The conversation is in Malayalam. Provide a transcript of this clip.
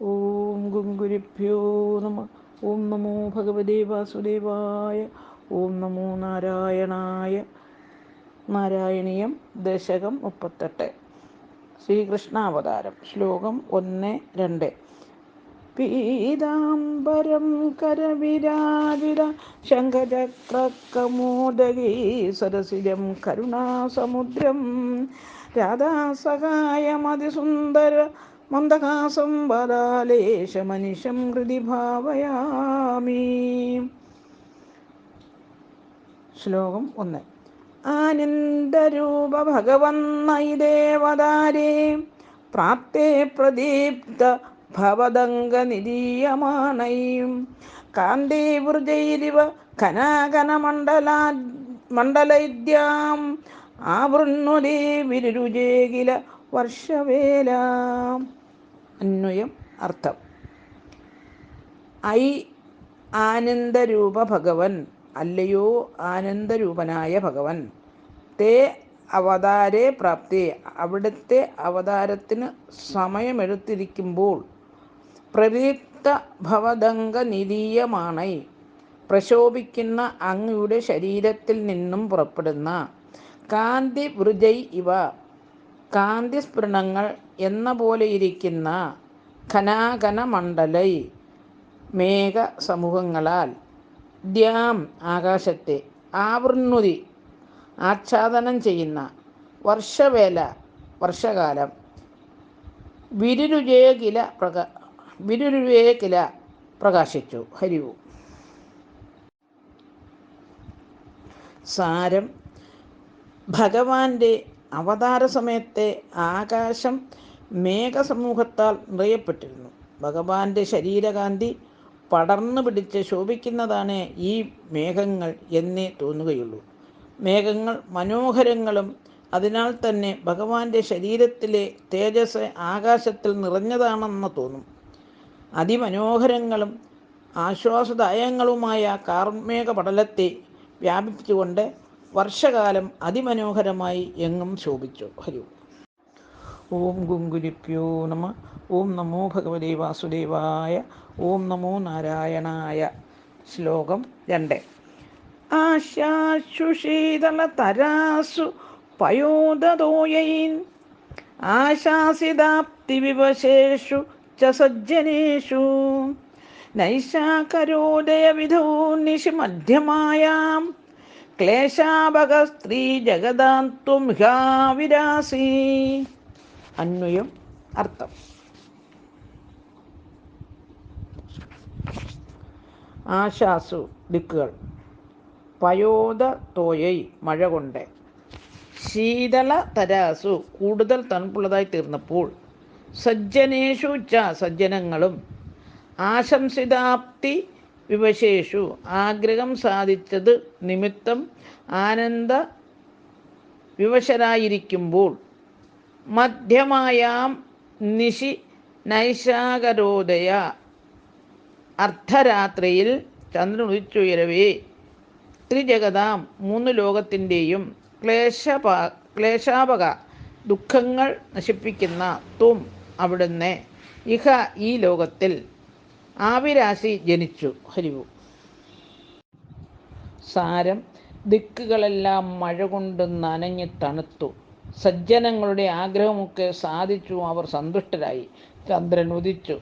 ഓം ഗുരുഭ്യോ നമ. ഓം നമോ ഭഗവതേ വാസുദേവായ. ഓം നമോ നാരായണായ. നാരായണീയം ദശകം 38. ശ്രീകൃഷ്ണാവതാരം. ശ്ലോകം 1-2. പീതാംബരം കരവിരാജിത ശംഖചക്രകൗമോദഗീ സരസിജം കരുണാസമുദ്രം രാധാസഹായമതിസുന്ദര മന്ദഹാസം വദാലേശമനിശം ഹൃദി ഭാവയാമി. ശ്ലോകം 1. ആനന്ദരൂപ ഭഗവന്നൈദേവതാരേ പ്രാപ്തേ പ്രദീപ്ത ഭവദംഗനിരീയമാണൈ കാന്തീവൃജൈരിവ മണ്ഡലൈദ്യാം ആവൃണ്ണുരേ വിരുരുജേകില വർഷവേല. അന്വയം. അർത്ഥം. ഐ ആനന്ദരൂപ ഭഗവൻ, അല്ലയോ ആനന്ദരൂപനായ ഭഗവൻ, തേ അവതാരേ പ്രാപ്തി, അവിടുത്തെ അവതാരത്തിന് സമയമെടുത്തിരിക്കുമ്പോൾ, പ്രദീപ്ത ഭവദംഗ നിരീയമാണൈ, പ്രശോഭിക്കുന്ന അങ്ങയുടെ ശരീരത്തിൽ നിന്നും പുറപ്പെടുന്ന കാന്തി വൃജൈ ഇവ, കാന്തിസ്ഫുരണങ്ങൾ എന്ന പോലെയിരിക്കുന്ന ഘനാഘന മണ്ഡലൈ, മേഘ സമൂഹങ്ങളാൽ, ദ്യാം ആകാശത്തെ, ആവൃണ്ണുതി ആച്ഛാദനം ചെയ്യുന്ന, വർഷവേല വർഷകാലം, വിരുരുവേകില പ്രകാശിച്ചു. ഹരിവു. സാരം. ഭഗവാന്റെ അവതാര സമയത്തെ ആകാശം മേഘസമൂഹത്താൽ നിറയപ്പെട്ടിരുന്നു. ഭഗവാന്റെ ശരീരകാന്തി പടർന്നു പിടിച്ച് ശോഭിക്കുന്നതാണ് ഈ മേഘങ്ങൾ എന്നേ തോന്നുകയുള്ളൂ. മേഘങ്ങൾ മനോഹരങ്ങളും അതിനാൽ തന്നെ ഭഗവാന്റെ ശരീരത്തിലെ തേജസ് ആകാശത്തിൽ നിറഞ്ഞതാണെന്ന് തോന്നും. അതിമനോഹരങ്ങളും ആശ്വാസദായകങ്ങളുമായ കാർമേഘ പടലത്തെ വ്യാപിപ്പിച്ചുകൊണ്ട് വർഷകാലം അതിമനോഹരമായി എങ്ങും ശോഭിച്ചു. ഹരി. ഓം ഗുരുഭ്യോ നമ. ഓം നമോ ഭഗവതേ വാസുദേവായ. ഓം നമോ നാരായണായ. ശ്ലോകം 2. ആശാശുശീതളതരാസു പയോദതോയൈൻ ആശാസിതാപ്തിവിവശേഷു ച സജ്ജനേഷു നൈഷാകരോദയവിധോ നിശി മധ്യമായാം ക്ലേശാഭഗസ്ത്രീ ജഗദാന്ത്വമിഹാവിരാസി. അന്വയം. അർത്ഥം. ആശാസു ദിക്കുകൾ, പയോദ തോയൈ മഴ കൊണ്ട്, ശീതള തരാസു കൂടുതൽ തണുപ്പുള്ളതായി തീർന്നപ്പോൾ, സജ്ജനേഷു ച സജ്ജനങ്ങളും, ആശംസിതാപ്തി വിവശേഷു ആഗ്രഹം സാധിച്ചത് നിമിത്തം ആനന്ദ വിവശരായിരിക്കുമ്പോൾ, മധ്യമായാം നിശി നൈഷാകരോദയ അർദ്ധരാത്രിയിൽ ചന്ദ്രൻ ഉദിച്ചുയരവേ, ത്രിജഗതാം മൂന്ന് ലോകത്തിൻ്റെയും ക്ലേശാപക ദുഃഖങ്ങൾ നശിപ്പിക്കുന്ന ത്വം അവിടുന്ന് ഇഹ ഈ ലോകത്തിൽ ആവിരാശി ജനിച്ചു. ഹരിവു. സാരം. ദിക്കുകളെല്ലാം മഴ കൊണ്ട് നനഞ്ഞ് തണുത്തു. സജ്ജനങ്ങളുടെ ആഗ്രഹമൊക്കെ സാധിച്ചു. അവർ സന്തുഷ്ടരായി. ചന്ദ്രൻ ഉദിച്ചു.